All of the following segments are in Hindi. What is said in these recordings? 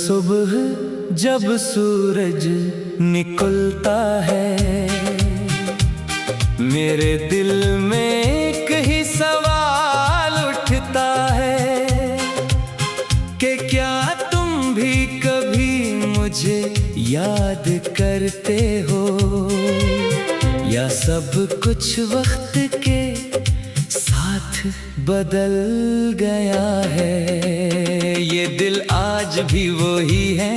सुबह जब सूरज निकलता है, मेरे दिल में एक ही सवाल उठता है कि क्या तुम भी कभी मुझे याद करते हो, या सब कुछ वक्त के साथ बदल गया है। ये दिल आज भी वही है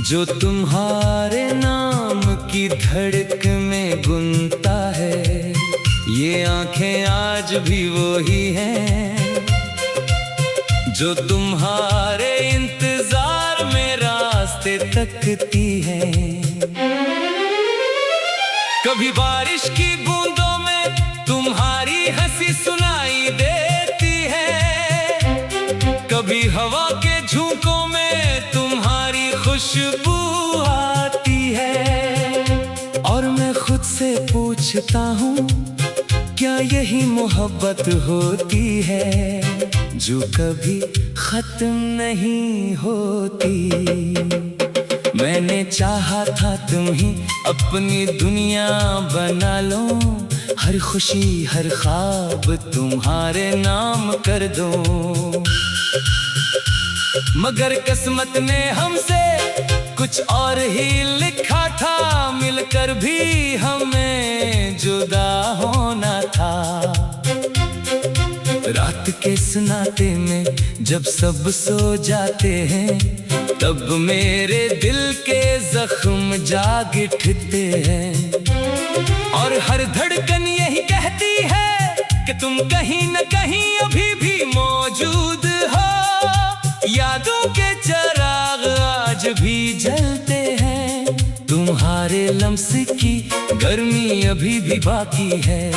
जो तुम्हारे नाम की धड़क में गुनता है। ये आंखें आज भी वही हैं जो तुम्हारे इंतजार में रास्ते तकती हैं। कभी बारिश की बूंदों में तुम्हारी हंसी सुनाई देती है, कभी हवा के झोंकों में तुम्हारी खुशबू आती है। और मैं खुद से पूछता हूँ, क्या यही मोहब्बत होती है जो कभी खत्म नहीं होती। मैंने चाहा था तुम ही अपनी दुनिया बना लो, हर खुशी हर ख्वाब तुम्हारे नाम कर दो, मगर किस्मत ने हमसे कुछ और ही लिखा था, मिलकर भी हमें जुदा होना था। रात के सन्नाटे में जब सब सो जाते हैं, तब मेरे दिल के जख्म जाग उठते हैं, और हर धड़कन यही कहती है कि तुम कहीं न कहीं अभी भी मौजूद हो। यादों के चिराग आज भी जलते हैं, तुम्हारे लम्स की गर्मी अभी भी बाकी है,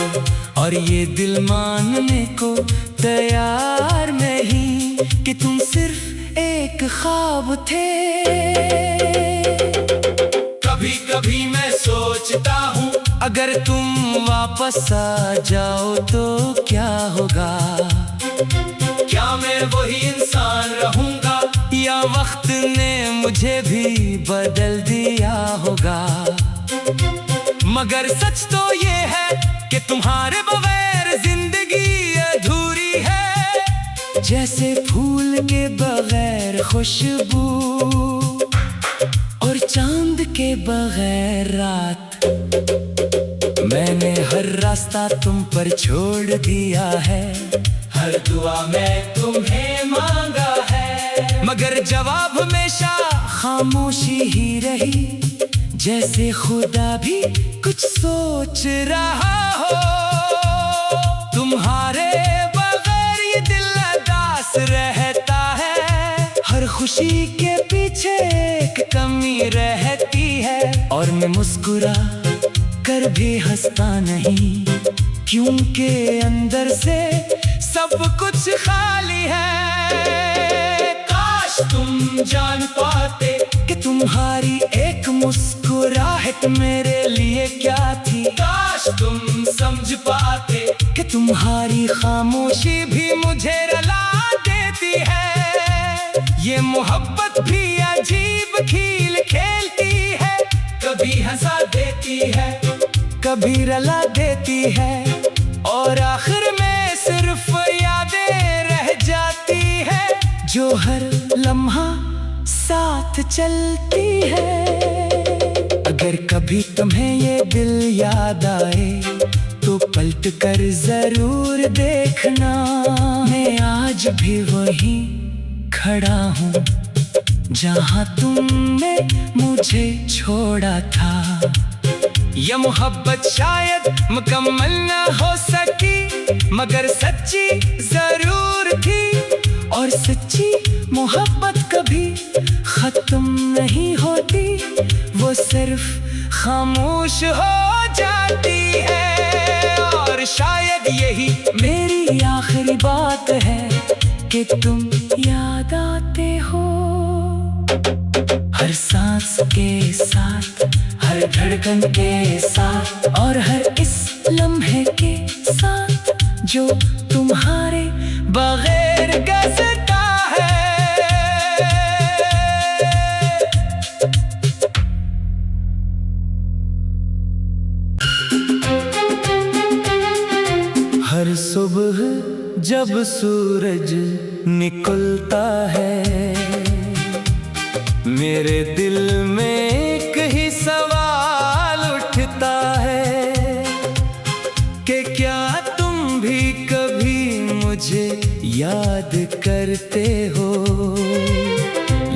और ये दिल मानने को तैयार नहीं कि तुम सिर्फ एक ख्वाब थे। कभी कभी मैं सोचता हूँ, अगर तुम वापस आ जाओ तो क्या होगा। क्या मैं वही इंसान रहूंगा, या वक्त ने मुझे भी बदल दिया होगा। मगर सच तो ये है कि तुम्हारे बगैर जिंदगी अधूरी है, जैसे फूल के बगैर खुशबू और चांद के बगैर रात। मैंने हर रास्ता तुम पर छोड़ दिया है, हर दुआ में तुम्हें मांगा है, मगर जवाब हमेशा खामोशी ही रही, जैसे खुदा भी कुछ सोच रहा हो। तुम्हारे बगैर ये दिल उदास रहता है, हर खुशी के पीछे एक कमी रहती है, और मैं मुस्कुरा कर भी हंसता नहीं, क्योंकि अंदर से सब कुछ खाली है। काश तुम जान पाते कि तुम्हारी एक मुस्कुराहट मेरे लिए क्या थी, काश तुम समझ पाते कि तुम्हारी खामोशी भी मुझे रुला देती है। ये मोहब्बत भी अजीब खेल खेलती है, कभी हंसा देती है, कभी रुला देती है, और आखिर में सिर्फ यादें रह जाती है जो हर लम्हा साथ चलती है। अगर कभी तुम्हें ये दिल याद आए तो पलट कर जरूर देखना, मैं आज भी वही खड़ा हूँ जहाँ तुमने मुझे छोड़ा था। यह मोहब्बत शायद मुकम्मल ना हो सकी, मगर सच्ची जरूर थी, और सच्ची मोहब्बत कभी खत्म नहीं होती, वो सिर्फ खामोश हो जाती है। और शायद यही मेरी आखिरी बात है कि तुम याद आते हो, हर सांस के साथ, हर धड़कन के साथ, और हर इस लम्हे के साथ जो तुम्हारे बगैर गुजरता है। सूरज निकलता है, मेरे दिल में एक ही सवाल उठता है कि क्या तुम भी कभी मुझे याद करते हो,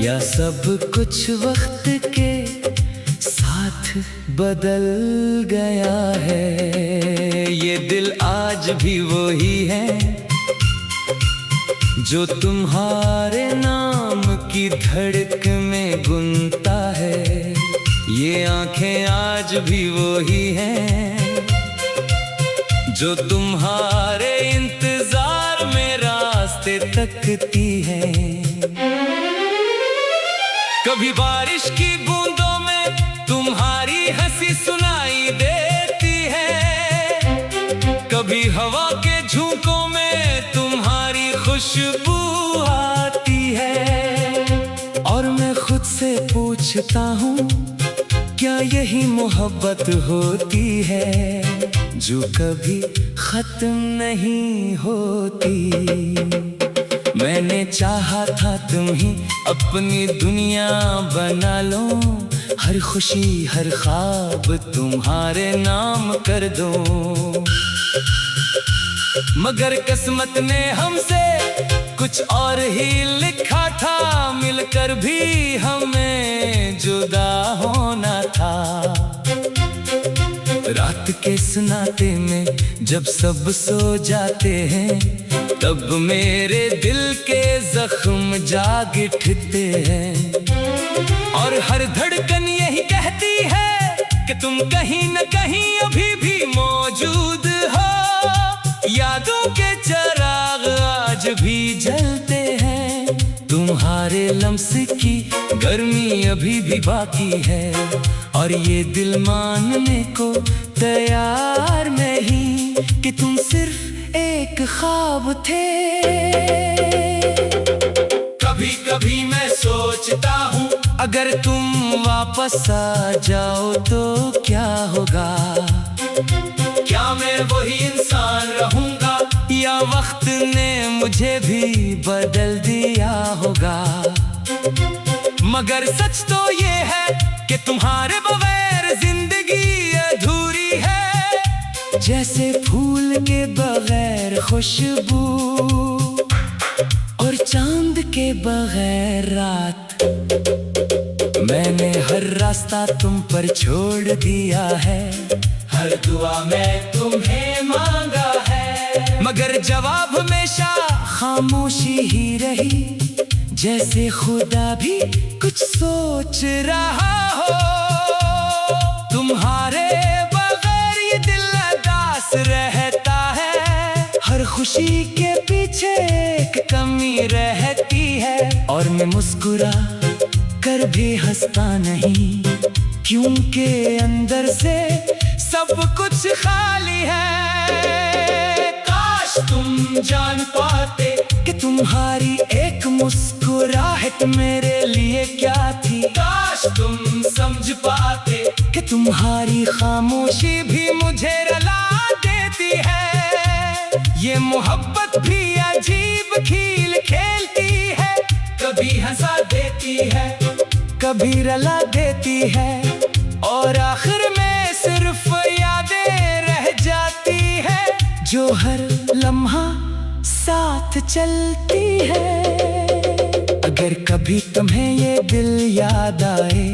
या सब कुछ वक्त के साथ बदल गया है। ये दिल आज भी वही है जो तुम्हारे नाम की धड़क में गुनता है। ये आंखें आज भी वही हैं जो तुम्हारे इंतजार में रास्ते तकती हैं। कभी बारिश की बूंदों में तुम्हारी हंसी सुनाई देती है, कभी हवा के झोंकों में तुम्हारी खुशबू आती है। और मैं खुद से पूछता हूँ, क्या यही मोहब्बत होती है जो कभी खत्म नहीं होती। मैंने चाहा था तुम ही अपनी दुनिया बना लो, हर खुशी हर ख्वाब तुम्हारे नाम कर दो, मगर किस्मत ने हमसे कुछ और ही लिखा था, मिलकर भी हमें जुदा होना था। रात के सन्नाटे में जब सब सो जाते हैं, तब मेरे दिल के जख्म जाग उठते हैं, और हर धड़कन यही कहती है कि तुम कहीं न कहीं अभी भी मौजूद हो। यादों के चिराग आज भी जलते हैं, तुम्हारे लम्स की गर्मी अभी भी बाकी है, और ये दिल मानने को तैयार नहीं कि तुम सिर्फ एक ख्वाब थे। कभी कभी मैं सोचता हूँ, अगर तुम वापस आ जाओ तो क्या होगा, क्या मैं वही इंसान रहूंगा, या वक्त ने मुझे भी बदल दिया होगा। मगर सच तो ये है कि तुम्हारे बगैर जिंदगी अधूरी है, जैसे फूल के बगैर खुशबू और चांद के बगैर रात। मैंने हर रास्ता तुम पर छोड़ दिया है, हर दुआ में तुम्हें मांगा है, मगर जवाब हमेशा खामोशी ही रही, जैसे खुदा भी कुछ सोच रहा हो। तुम्हारे बगैर ये दिल उदास रहता है, हर खुशी के पीछे एक कमी रहती है, और मैं मुस्कुरा कर भी हंसता नहीं, क्योंकि अंदर से सब कुछ खाली है। काश तुम जान पाते कि तुम्हारी एक मुस्कुराहट मेरे लिए क्या थी, काश तुम समझ पाते कि तुम्हारी खामोशी भी मुझे रुला देती है। ये मोहब्बत भी अजीब खेल खेलती है, कभी हंसा देती है, कभी रुला देती है, और आखिर में सिर्फ यादें रह जाती है, जो हर लम्हा साथ चलती है। अगर कभी तुम्हें ये दिल याद आए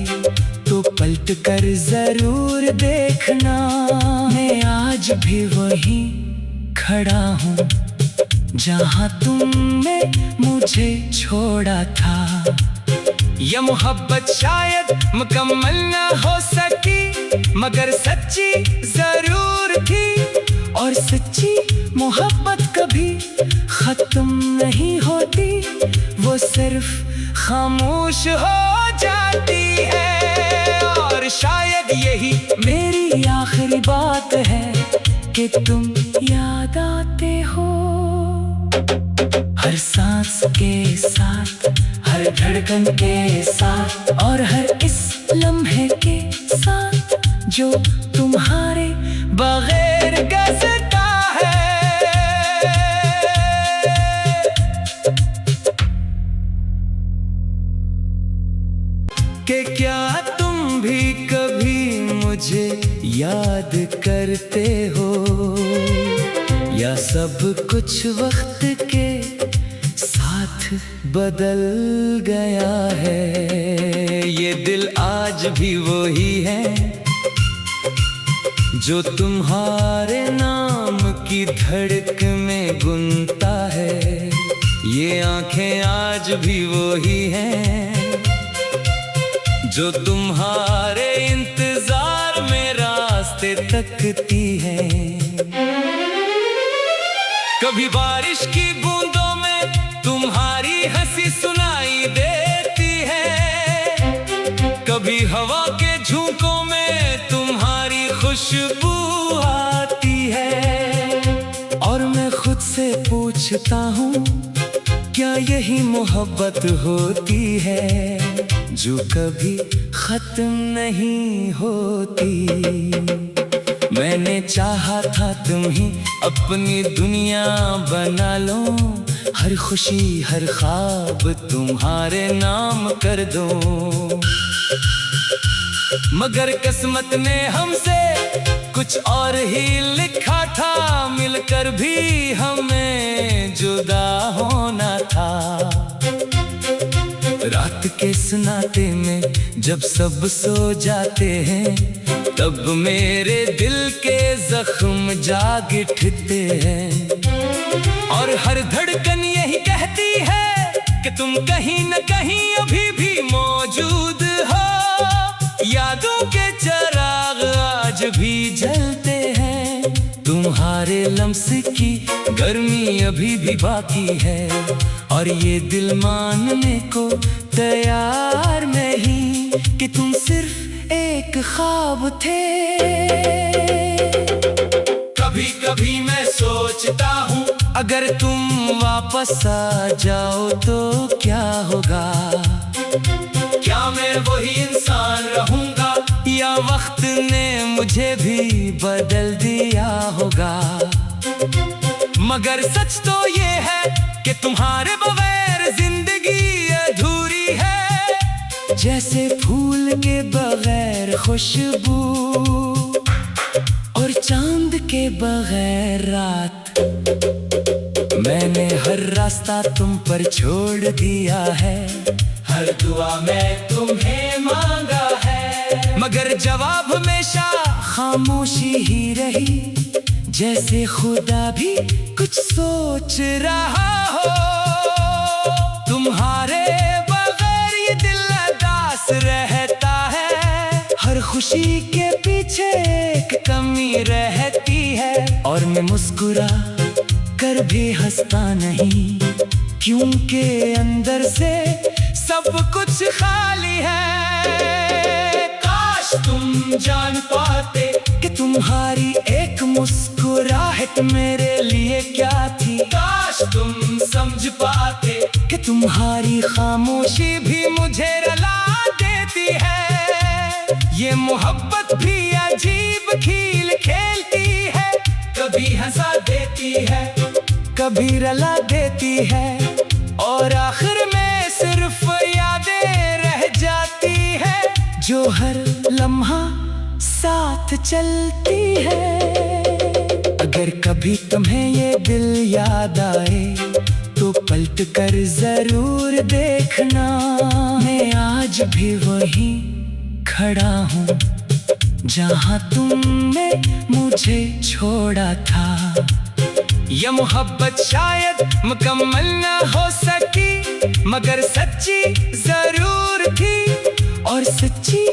तो पलट कर जरूर देखना, मैं आज भी वहीं खड़ा हूँ जहाँ तुमने मुझे छोड़ा था। यह मोहब्बत शायद मुकम्मल ना हो सकी, मगर सच्ची जरूर थी, और सच्ची मोहब्बत कभी खत्म नहीं होती, वो सिर्फ खामोश हो जाती है। और शायद यही मेरी आखिरी बात है कि तुम याद आते हो, हर सांस के साथ, हर धड़कन के साथ, और हर इस लम्हे के साथ जो तुम्हारे बगैर गुजरता है। कि क्या तुम भी कभी मुझे याद करते हो, या सब कुछ वक्त के साथ बदल गया है। ये दिल आज भी वही है जो तुम्हारे नाम की धड़क में गुनता है। ये आंखें आज भी वही हैं जो तुम्हारे इंतजार में रास्ते तकती हैं। कभी बारिश की बूंदों में तुम्हारी हंसी सुनाई देती है, कभी हवा के झोंकों में तुम्हारी खुशबू आती है। और मैं खुद से पूछता हूँ, क्या यही मोहब्बत होती है जो कभी खत्म नहीं होती। मैंने चाहा था तुम ही अपनी दुनिया बना लो, हर खुशी हर ख्वाब तुम्हारे नाम कर दो, मगर किस्मत ने हमसे कुछ और ही लिखा था। मिलकर भी हमें जुदा होना था। रात के सन्नाटे में जब सब सो जाते हैं, तब मेरे दिल के जख्म जाग उठते हैं। और हर धड़कन यही कहती है कि तुम कहीं न कहीं अभी भी मौजूद हो। यादों के चिराग आज भी जलते हैं, तुम्हारे लम्स की गर्मी अभी भी बाकी है। और ये दिल मानने को तैयार नहीं कि तुम सिर्फ एक ख्वाब थे। कभी कभी मैं सोचता हूँ, अगर तुम वापस आ जाओ तो क्या होगा। क्या मैं वही इंसान रहूंगा, या वक्त ने मुझे भी बदल दिया होगा। मगर सच तो ये है कि तुम्हारे बगैर जिंदगी अधूरी है, जैसे फूल के बगैर खुशबू और चांद के बगैर रात। मैंने हर रास्ता तुम पर छोड़ दिया है, हर दुआ में तुम्हें मांगा है, मगर जवाब हमेशा खामोशी ही रही, जैसे खुदा भी कुछ सोच रहा हो। तुम्हारे बगैर ये दिल उदास रहता है, हर खुशी के पीछे एक कमी रहती है। और मैं मुस्कुरा कर भी हंसता नहीं, क्योंकि अंदर से सब कुछ खाली है। काश तुम जान पाते कि तुम्हारी एक मुस्कुराहट मेरे लिए क्या थी। काश तुम समझ पाते कि तुम्हारी खामोशी भी मुझे रुला देती है। ये मोहब्बत भी अजीब खेल खेलती है, कभी हंसा देती है, कभी रुला देती है, और आखिर में सिर्फ यादें रह जाती है जो हर लम्हा साथ चलती है। अगर कभी तुम्हें ये दिल याद आए तो पलट कर जरूर देखना, मैं आज भी वही खड़ा हूँ जहाँ तुमने मुझे छोड़ा था। यह मोहब्बत शायद मुकम्मल ना हो सकी, मगर सच्ची जरूर थी, और सच्ची